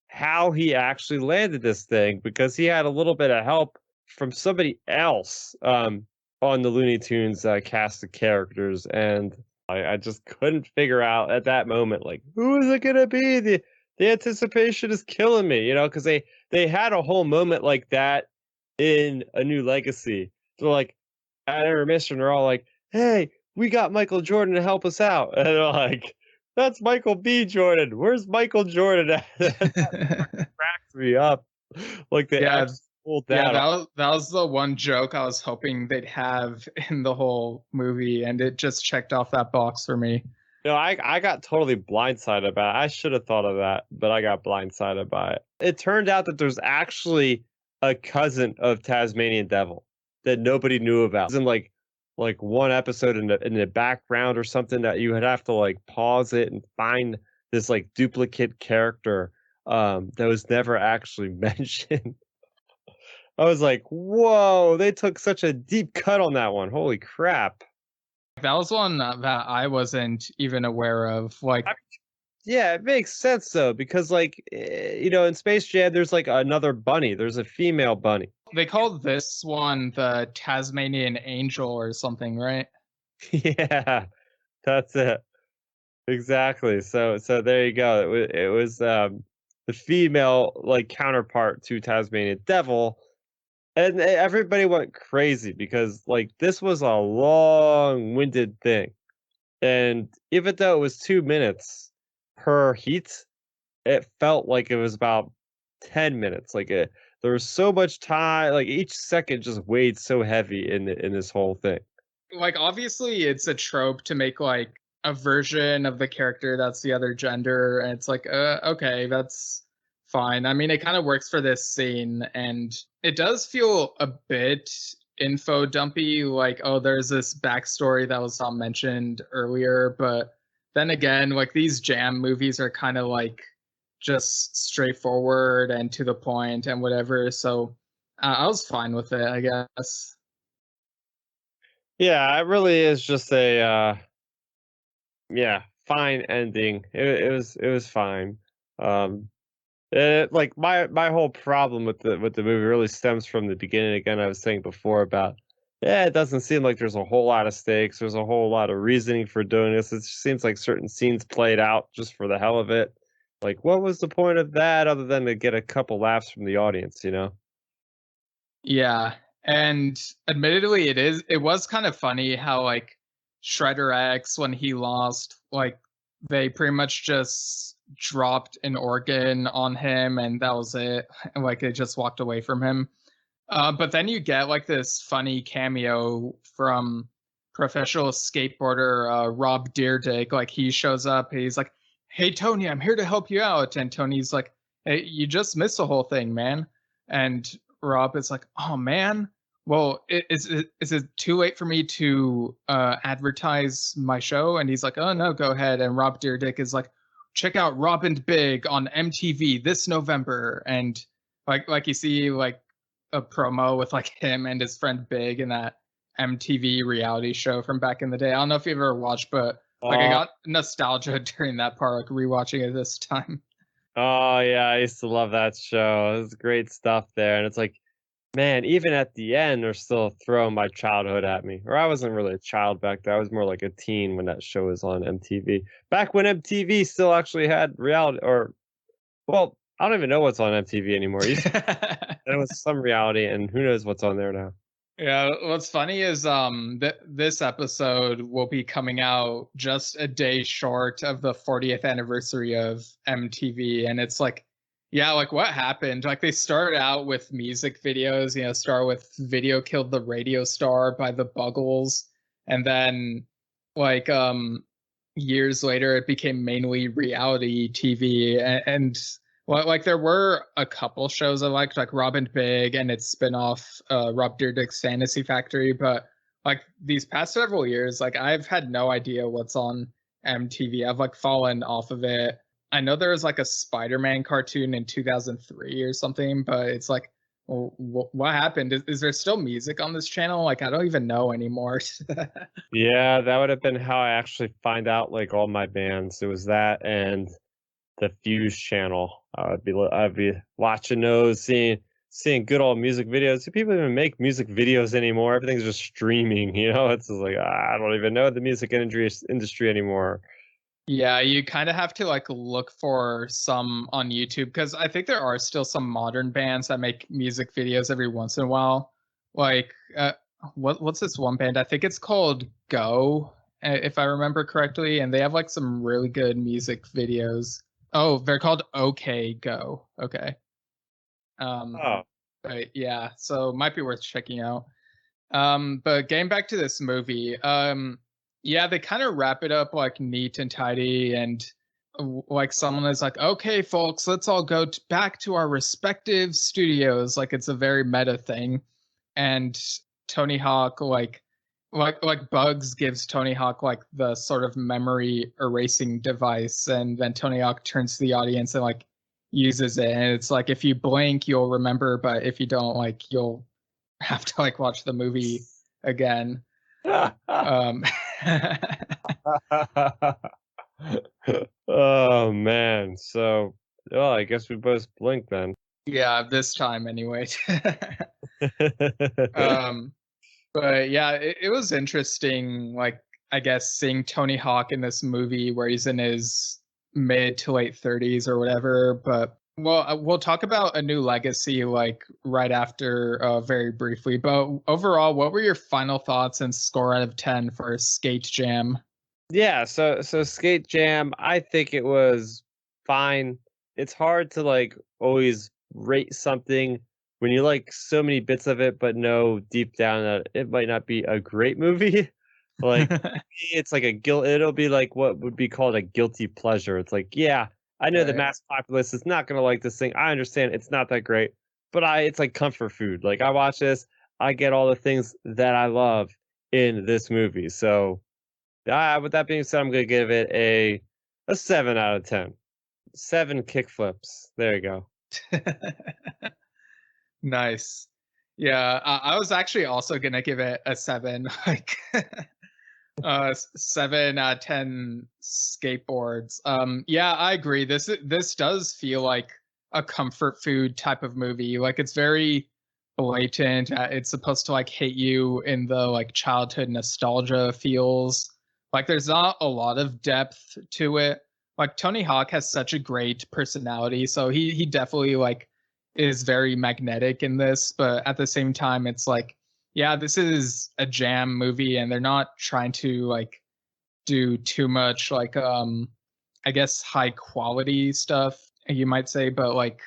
how he actually landed this thing, because he had a little bit of help from somebody else on the Looney Tunes cast of characters, and I just couldn't figure out at that moment, like, who is it gonna be? The anticipation is killing me, because they had a whole moment like that in A New Legacy. They're like, at intermission, they're all like, "Hey, we got Michael Jordan to help us out," and they're like, "That's Michael B. Jordan. Where's Michael Jordan?" Cracks me up. Like they actually pulled that. Yeah, that was the one joke I was hoping they'd have in the whole movie, and it just checked off that box for me. No, I got totally blindsided by it. I should have thought of that, but I got blindsided by it. It turned out that there's actually a cousin of Tasmanian Devil that nobody knew about. It's in like one episode in the background or something, that you would have to like pause it and find this like duplicate character that was never actually mentioned. I was like, whoa, they took such a deep cut on that one. Holy crap. That was one that I wasn't even aware of. Yeah, it makes sense though, because in Space Jam, there's like another bunny. There's a female bunny. They called this one the Tasmanian Angel or something, right? Yeah, that's it. Exactly. So there you go. It was the female like counterpart to Tasmanian Devil, and everybody went crazy because like this was a long-winded thing, and even though it was 2 minutes per heat, it felt like it was about 10 minutes. There was so much time. Like each second just weighed so heavy in this whole thing. Like obviously, it's a trope to make like a version of the character that's the other gender, and it's like, okay, that's fine. I mean, it kind of works for this scene, and it does feel a bit info dumpy, like, oh, there's this backstory that was not mentioned earlier. But then again, like these Jam movies are kind of like just straightforward and to the point and whatever. So I was fine with it, I guess. Yeah, it really is just a fine ending. It was fine. Like my whole problem with the movie really stems from the beginning. Again, I was saying before about, it doesn't seem like there's a whole lot of stakes. There's a whole lot of reasoning for doing this. It just seems like certain scenes played out just for the hell of it. Like, what was the point of that other than to get a couple laughs from the audience, Yeah, and admittedly, it was kind of funny how like Shredder X, when he lost, like they pretty much just dropped an organ on him, and that was it. Like they just walked away from him. But then you get like this funny cameo from professional skateboarder Rob Deerdick. Like he shows up, he's like, "Hey Tony, I'm here to help you out," and Tony's like, "Hey, you just missed the whole thing, man." And Rob is like, "Oh man, well, is it too late for me to advertise my show?" And he's like, "Oh no, go ahead." And Rob Deerdick is like, "Check out Robin Big on MTV this November," and like you see like a promo with like him and his friend Big in that MTV reality show from back in the day. I don't know if you've ever watched, but like I got nostalgia during that part, like rewatching it this time. Oh yeah, I used to love that show. It was great stuff there, and it's like, man, even at the end, they're still throwing my childhood at me. Or I wasn't really a child back then. I was more like a teen when that show was on MTV. Back when MTV still actually had reality, or well, I don't even know what's on MTV anymore. It was some reality, and who knows what's on there now. Yeah, what's funny is this episode will be coming out just a day short of the 40th anniversary of MTV, and it's like, yeah, like what happened? Like they started out with music videos, you know, start with "Video Killed the Radio Star" by the Buggles, and then like years later it became mainly reality TV, and well, like there were a couple shows I liked, like Robin Big and its spinoff, Rob Dyrdek's Fantasy Factory. But like these past several years, like I've had no idea what's on MTV. I've like fallen off of it. I know there was like a Spider-Man cartoon in 2003 or something, but it's like, well, what happened? Is there still music on this channel? Like I don't even know anymore. Yeah, that would have been how I actually find out like all my bands. It was that and the Fuse channel. I'd be watching those, seeing good old music videos. Do people even make music videos anymore? Everything's just streaming, you know? It's just like I don't even know the music industry anymore. Yeah, you kind of have to like look for some on YouTube because I think there are still some modern bands that make music videos every once in a while. Like, what's this one band? I think it's called Go, if I remember correctly, and they have like some really good music videos. Oh, they're called OK Go. Okay. Oh, But yeah, so might be worth checking out. But getting back to this movie, yeah, they kind of wrap it up like neat and tidy, and like someone is like, "Okay, folks, let's all go back to our respective studios." Like it's a very meta thing, and Tony Hawk like Bugs gives Tony Hawk like the sort of memory erasing device, and then Tony Hawk turns to the audience and like uses it, and it's like if you blink, you'll remember, but if you don't, like you'll have to like watch the movie again. Um, oh man. So, well, I guess we both blink then. yeah, this time anyway. um, but yeah, it was interesting. Like I guess seeing Tony Hawk in this movie where he's in his mid to late 30s or whatever. But well, we'll talk about A New Legacy like right after, very briefly. But overall, what were your final thoughts and score out of 10 for Skate Jam? Yeah, so Skate Jam, I think it was fine. It's hard to like always rate something when you like so many bits of it, but know deep down that it might not be a great movie. Like it's like a guilt. It'll be like what would be called a guilty pleasure. It's like, yeah, I know the Right. mass populace is not gonna like this thing. I understand it's not that great, but it's like comfort food. Like I watch this, I get all the things that I love in this movie. So with that being said, I'm gonna give it a 7 out of 10. 7 kickflips. There you go. Nice. Yeah, I was actually also gonna give it a 7, like 7 out of 10 skateboards. Yeah, I agree. This does feel like a comfort food type of movie. Like it's very blatant. It's supposed to like hit you in the like childhood nostalgia feels. Like there's not a lot of depth to it. Like Tony Hawk has such a great personality, so he definitely like is very magnetic in this, but at the same time it's like, yeah, this is a jam movie and they're not trying to like do too much like I guess high quality stuff you might say, but like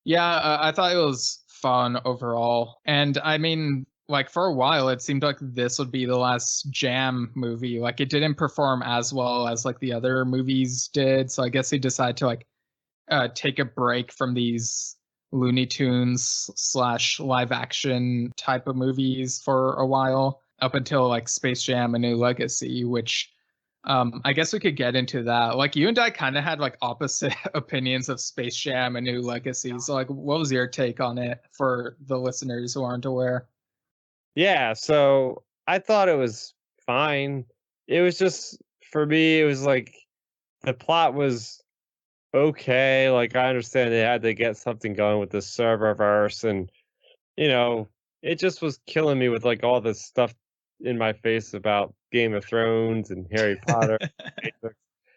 yeah, I thought it was fun overall. And I mean, like for a while, it seemed like this would be the last Jam movie. Like it didn't perform as well as like the other movies did. So I guess they decided to like take a break from these Looney Tunes / live action type of movies for a while, up until like Space Jam: A New Legacy, which I guess we could get into that. Like you and I kind of had like opposite opinions of Space Jam: A New Legacy. So like, what was your take on it for the listeners who aren't aware? Yeah, so I thought it was fine. It was just, for me, it was like the plot was okay. Like I understand they had to get something going with the serververse, and you know, it just was killing me with like all this stuff in my face about Game of Thrones and Harry Potter.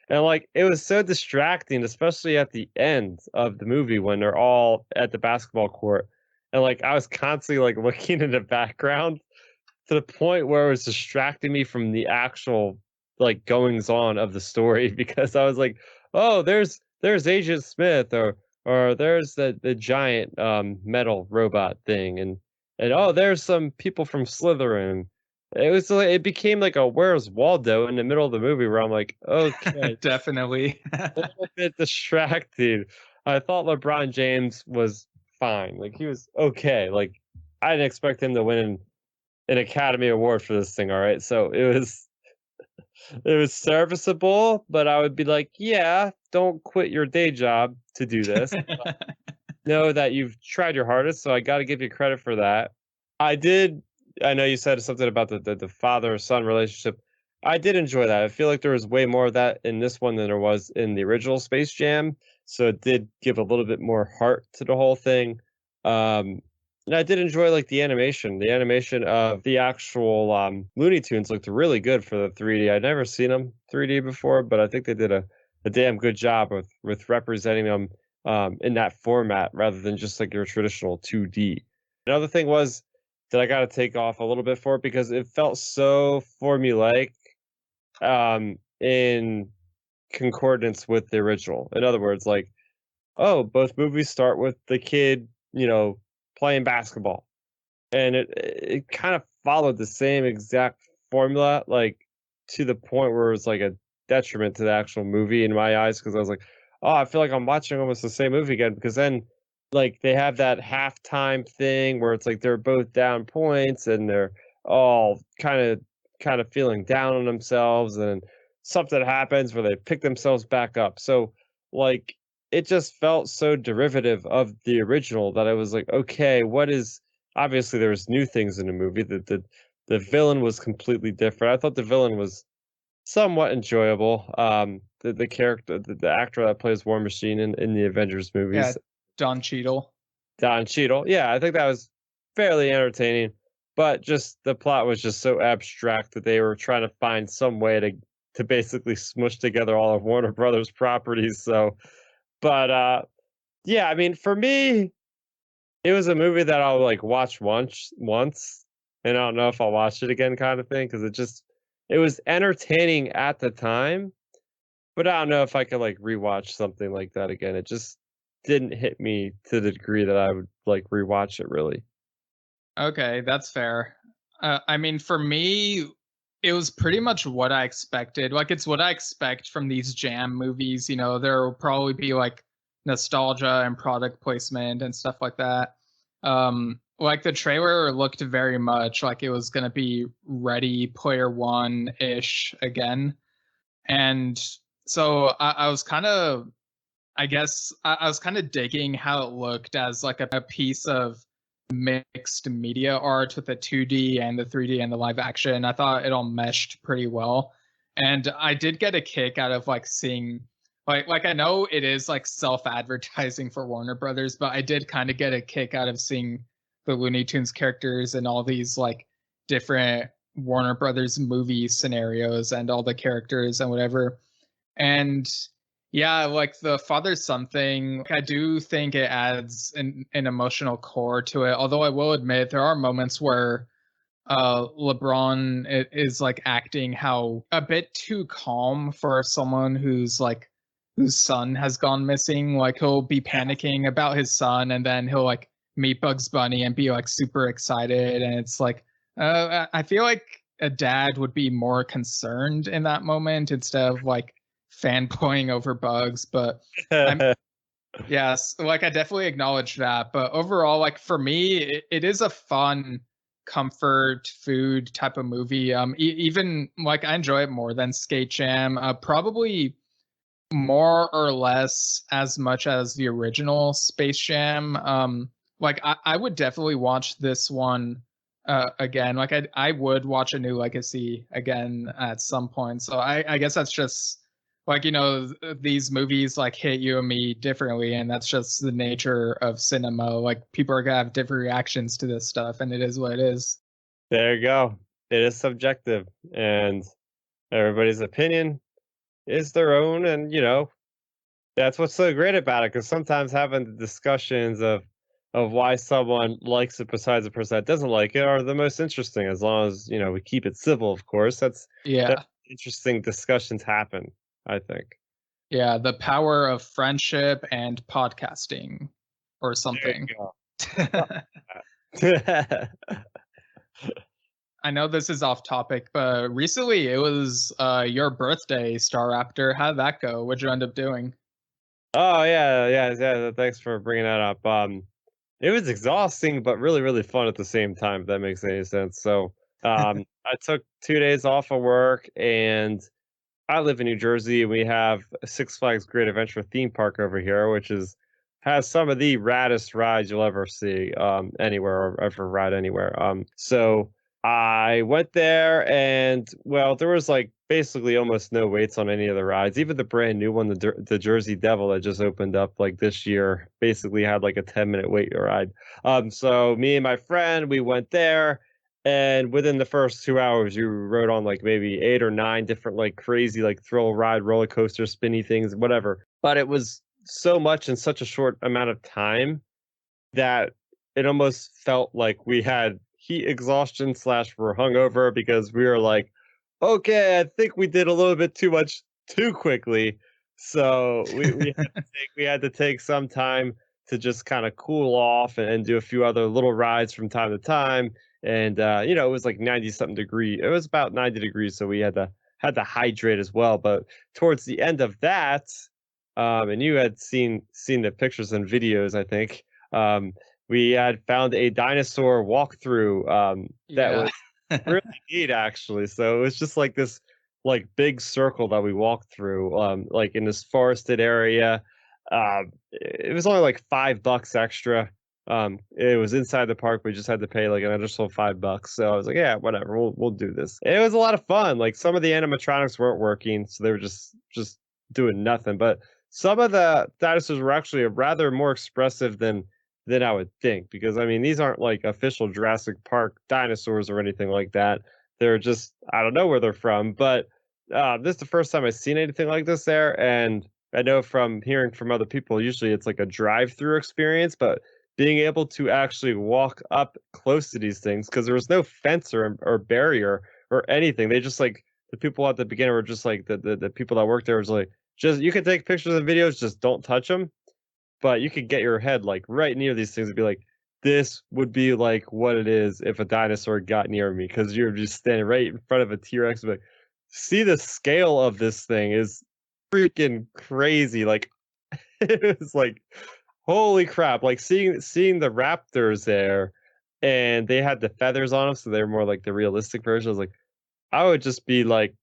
And like it was so distracting, especially at the end of the movie when they're all at the basketball court. And like I was constantly like looking in the background to the point where it was distracting me from the actual like goings on of the story because I was like, oh, there's Agent Smith, or there's the giant metal robot thing, and oh, there's some people from Slytherin. It was like it became like a Where's Waldo in the middle of the movie where I'm like, okay, Definitely. a little bit distracted. I thought LeBron James was fine, like he was okay. Like I didn't expect him to win an Academy Award for this thing. All right, so it was serviceable, but I would be like, yeah, don't quit your day job to do this. Know that you've tried your hardest, so I got to give you credit for that. I did. I know you said something about the father son relationship. I did enjoy that. I feel like there was way more of that in this one than there was in the original Space Jam. So it did give a little bit more heart to the whole thing. And I did enjoy like the animation. The animation of the actual Looney Tunes looked really good for the 3D. I'd never seen them 3D before, but I think they did a damn good job with representing them in that format rather than just like your traditional 2D. Another thing was that I got to take off a little bit for it because it felt so formulaic in concordance with the original. In other words, like, oh, both movies start with the kid, playing basketball, and it kind of followed the same exact formula, like to the point where it was like a detriment to the actual movie in my eyes because I was like, oh, I feel like I'm watching almost the same movie again because then like they have that halftime thing where it's like they're both down points and they're all kind of feeling down on themselves and something happens where they pick themselves back up. So like it just felt so derivative of the original that I was like, okay, what is obviously there was new things in the movie. The villain was completely different. I thought the villain was somewhat enjoyable. The character, the actor that plays War Machine in the Avengers movies, Yeah, Don Cheadle. Don Cheadle. Yeah, I think that was fairly entertaining, but just the plot was just so abstract that they were trying to find some way to basically smush together all of Warner Brothers properties. So, but yeah, I mean, for me, it was a movie that I'll like watch once, and I don't know if I'll watch it again, kind of thing, because it was entertaining at the time, but I don't know if I could like rewatch something like that again. It just didn't hit me to the degree that I would like rewatch it really. Okay, that's fair. I mean, for me, it was pretty much what I expected. Like, it's what I expect from these Jam movies. There will probably be like nostalgia and product placement and stuff like that. Like the trailer looked very much like it was gonna be Ready Player One ish again, and so I was kind of, I guess, I was kind of digging how it looked as like a piece of mixed media art with the 2D and the 3D and the live action. I thought it all meshed pretty well. And I did get a kick out of like seeing like I know it is like self-advertising for Warner Brothers, but I did kind of get a kick out of seeing the Looney Tunes characters and all these like different Warner Brothers movie scenarios and all the characters and whatever. And yeah, like the father son thing, I do think it adds an emotional core to it. Although I will admit there are moments where LeBron is like acting how a bit too calm for someone whose son has gone missing. Like he'll be panicking about his son and then he'll like meet Bugs Bunny and be like super excited. And it's like, I feel like a dad would be more concerned in that moment instead of like fanboying over Bugs. But I'm yes, like I definitely acknowledge that. But overall, like for me, it is a fun comfort food type of movie. Even like I enjoy it more than Skate Jam. Probably more or less as much as the original Space Jam. Like I would definitely watch this one again. Like I would watch A New Legacy again at some point. So I guess that's just like, you know, these movies like hit you and me differently, and that's just the nature of cinema. Like people are gonna have different reactions to this stuff, and it is what it is. There you go. It is subjective, and everybody's opinion is their own, and that's what's so great about it. Because sometimes having the discussions of why someone likes it besides the person that doesn't like it are the most interesting. As long as we keep it civil, of course. That's Yeah. interesting discussions happen, I think. Yeah, the power of friendship and podcasting or something. I know this is off topic, but recently it was your birthday, Starrapter. How'd that go? What'd you end up doing? Oh yeah. Thanks for bringing that up. It was exhausting, but really, really fun at the same time. If that makes any sense. So, I took 2 days off of work, and I live in New Jersey. We have a Six Flags Great Adventure theme park over here, which has some of the raddest rides you'll ever see anywhere or ever ride anywhere. So I went there, and well, there was like basically almost no waits on any of the rides. Even the brand new one, the Jersey Devil that just opened up like this year, basically had like a 10-minute wait ride. So me and my friend, we went there. And within the first 2 hours, you rode on like maybe 8 or 9 different like crazy like thrill ride, roller coaster, spinny things, whatever. But it was so much in such a short amount of time that it almost felt like we had heat exhaustion slash we're hungover because we were like, okay, I think we did a little bit too much too quickly. So we had to take some time to just kind of cool off and do a few other little rides from time to time. And it was like 90 something degree. It was about 90 degrees, so we had to hydrate as well. But towards the end of that, and you had seen the pictures and videos, I think. We had found a dinosaur walkthrough that was really neat, actually. So it was just like this like big circle that we walked through, like in this forested area. It was only like $5 extra. It was inside the park. We just had to pay like an additional $5. So I was like, yeah, whatever, we'll do this. And it was a lot of fun. Like some of the animatronics weren't working, so they were just doing nothing. But some of the dinosaurs were actually rather more expressive than I would think, because I mean these aren't like official Jurassic Park dinosaurs or anything like that. They're just, I don't know where they're from, but this is the first time I've seen anything like this there, and I know from hearing from other people, usually it's like a drive-through experience, but being able to actually walk up close to these things, because there was no fence or barrier or anything. They just like the people at the beginning were just like the people that worked there was like, just you can take pictures and videos, just don't touch them. But you could get your head like right near these things and be like, this would be like what it is if a dinosaur got near me, because you're just standing right in front of a T-Rex. But see, the scale of this thing is freaking crazy. Like it was like, holy crap! Like seeing the raptors there, and they had the feathers on them, so they're more like the realistic version. I was like, I would just be like,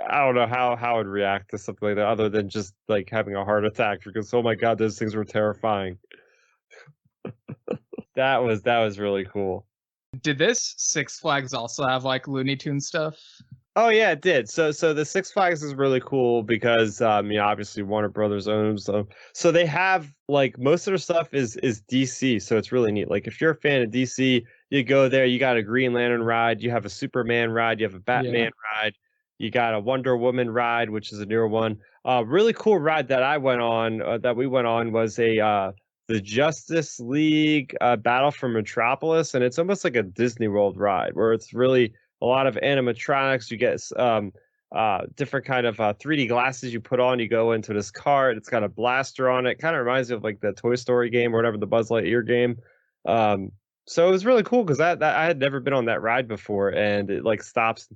I don't know how I'd react to something like that, other than just like having a heart attack, because oh my god, those things were terrifying. That was really cool. Did this Six Flags also have like Looney Tunes stuff? Oh yeah, it did. So the Six Flags is really cool because obviously Warner Brothers owns them. So they have like most of their stuff is DC, so it's really neat. Like if you're a fan of DC, you go there, you got a Green Lantern ride, you have a Superman ride, you have a Batman ride, you got a Wonder Woman ride, which is a newer one. Really cool ride that we went on was the Justice League Battle for Metropolis, and it's almost like a Disney World ride where it's really a lot of animatronics. You get different kind of 3D glasses you put on. You go into this cart. It's got a blaster on it. Kind of reminds me of like the Toy Story game or whatever, the Buzz Lightyear game. Um, so it was really cool because that I had never been on that ride before, and it like stops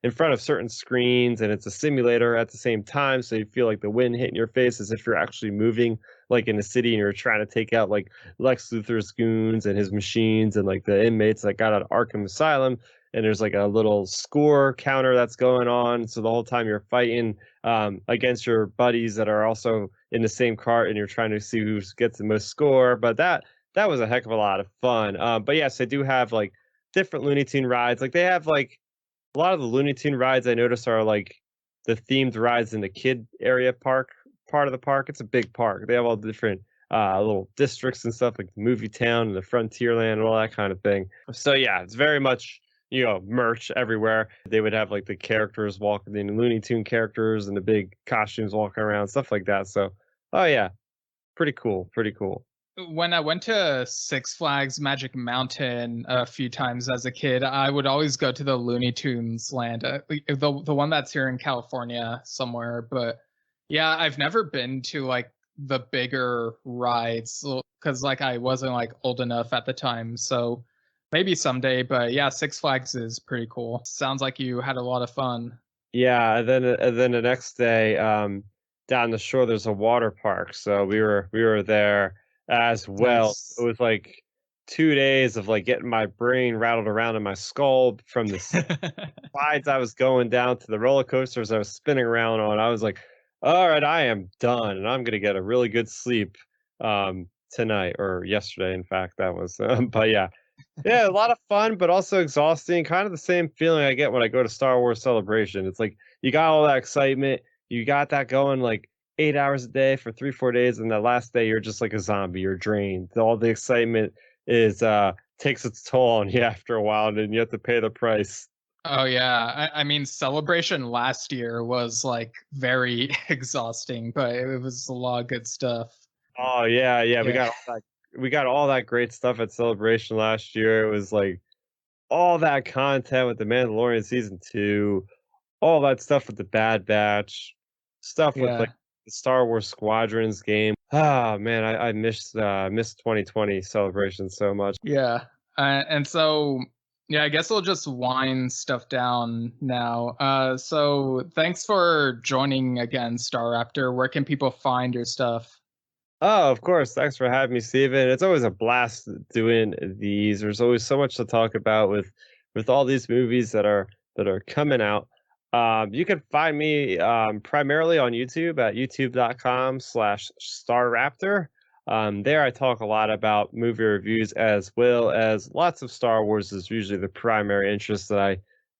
in front of certain screens, and it's a simulator at the same time. So you feel like the wind hitting your face as if you're actually moving like in a city and you're trying to take out like Lex Luthor's goons and his machines and like the inmates that got out of Arkham Asylum. And there's like a little score counter that's going on. So the whole time you're fighting against your buddies that are also in the same cart, and you're trying to see who gets the most score. But that was a heck of a lot of fun. But yes, they do have like different Looney Tune rides. Like they have like a lot of the Looney Tune rides I notice are like the themed rides in the kid area part of the park. It's a big park. They have all the different little districts and stuff like the Movie Town and the Frontierland and all that kind of thing. So yeah, it's very much, you know, merch everywhere. They would have like the characters walking, the Looney Tune characters and the big costumes walking around, stuff like that. So, oh yeah, pretty cool, pretty cool. When I went to Six Flags Magic Mountain a few times as a kid, I would always go to the Looney Tunes land, the one that's here in California somewhere. But yeah, I've never been to like the bigger rides because like I wasn't like old enough at the time. So maybe someday. But yeah, Six Flags is pretty cool. Sounds like you had a lot of fun. Yeah, and then the next day, down the shore, there's a water park. So we were there as well. Nice. It was like 2 days of like getting my brain rattled around in my skull from the slides I was going down to the roller coasters I was spinning around on. I was like, all right, I am done, and I'm gonna get a really good sleep tonight or yesterday. In fact, that was. But yeah, yeah, a lot of fun, but also exhausting. Kind of the same feeling I get when I go to Star Wars Celebration. It's like you got all that excitement, you got that going like 8 hours a day for 3 4 days, and the last day you're just like a zombie. You're drained. All the excitement is takes its toll on you after a while, and then you have to pay the price. Oh yeah, I mean Celebration last year was like very exhausting, but it was a lot of good stuff. Oh yeah, we Yeah. got all that great stuff at Celebration last year. It was like all that content with the Mandalorian season 2, all that stuff with the Bad Batch, stuff with like Yeah. the Star Wars Squadrons game. Ah man, I missed 2020 Celebration so much. Yeah. And so yeah, I guess we'll just wind stuff down now. So thanks for joining again, Starrapter. Where can people find your stuff? Oh, of course. Thanks for having me, Steven. It's always a blast doing these. There's always so much to talk about with all these movies that are coming out. You can find me primarily on YouTube at youtube.com/Starrapter. There I talk a lot about movie reviews as well as lots of Star Wars is usually the primary interest that I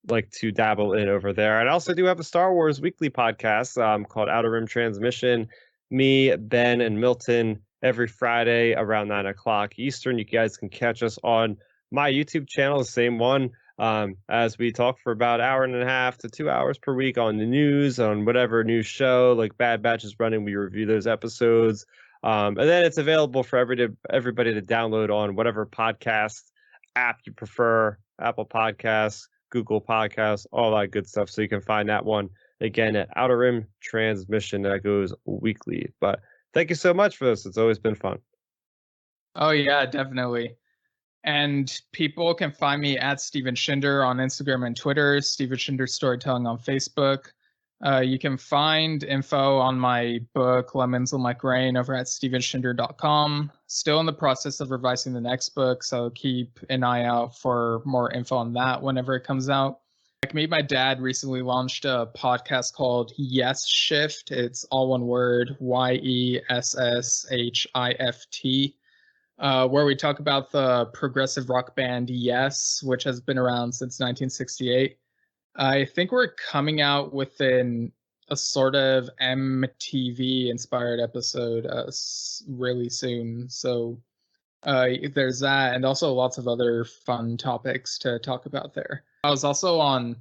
like to dabble in over there. And I also do have a Star Wars weekly podcast called Outer Rim Transmission. Me, Ben, and Milton every Friday around 9 o'clock Eastern. You guys can catch us on my YouTube channel, the same one, as we talk for about an hour and a half to 2 hours per week on the news, on whatever new show like Bad Batch is running. We review those episodes. And then it's available for everybody to download on whatever podcast app you prefer, Apple Podcasts, Google Podcasts, all that good stuff. So you can find that one again at Outer Rim Transmission that goes weekly. But thank you so much for this. It's always been fun. Oh yeah, definitely. And people can find me at Steven Shinder on Instagram and Twitter, Steven Shinder Storytelling on Facebook. You can find info on my book, Lemons Will Make Rain, over at stevenshinder.com. Still in the process of revising the next book, so keep an eye out for more info on that whenever it comes out. Like me, my dad recently launched a podcast called Yes Shift. It's all one word, YESSHIFT. Where we talk about the progressive rock band Yes, which has been around since 1968. I think we're coming out with a sort of MTV inspired episode really soon. So there's that, and also lots of other fun topics to talk about there. I was also on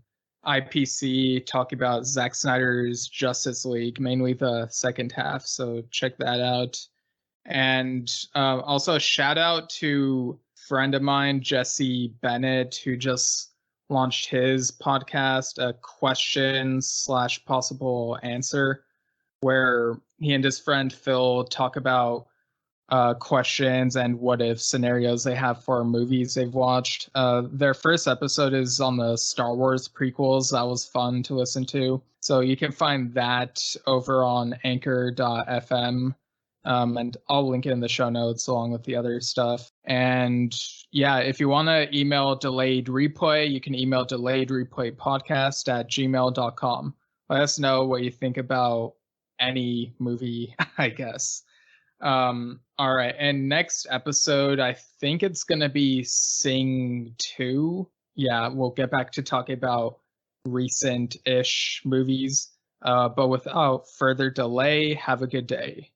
IPC talking about Zack Snyder's Justice League, mainly the second half. So check that out. And also a shout out to a friend of mine, Jesse Bennett, who just launched his podcast, a question/possible answer, where he and his friend Phil talk about questions and what if scenarios they have for movies they've watched. Their first episode is on the Star Wars prequels. That was fun to listen to. So you can find that over on anchor.fm. And I'll link it in the show notes along with the other stuff. And yeah, if you want to email Delayed Replay, you can email delayedreplaypodcast@gmail.com. Let us know what you think about any movie, I guess. All right, and next episode, I think it's gonna be Sing 2. Yeah, we'll get back to talking about recent-ish movies. But without further delay, have a good day.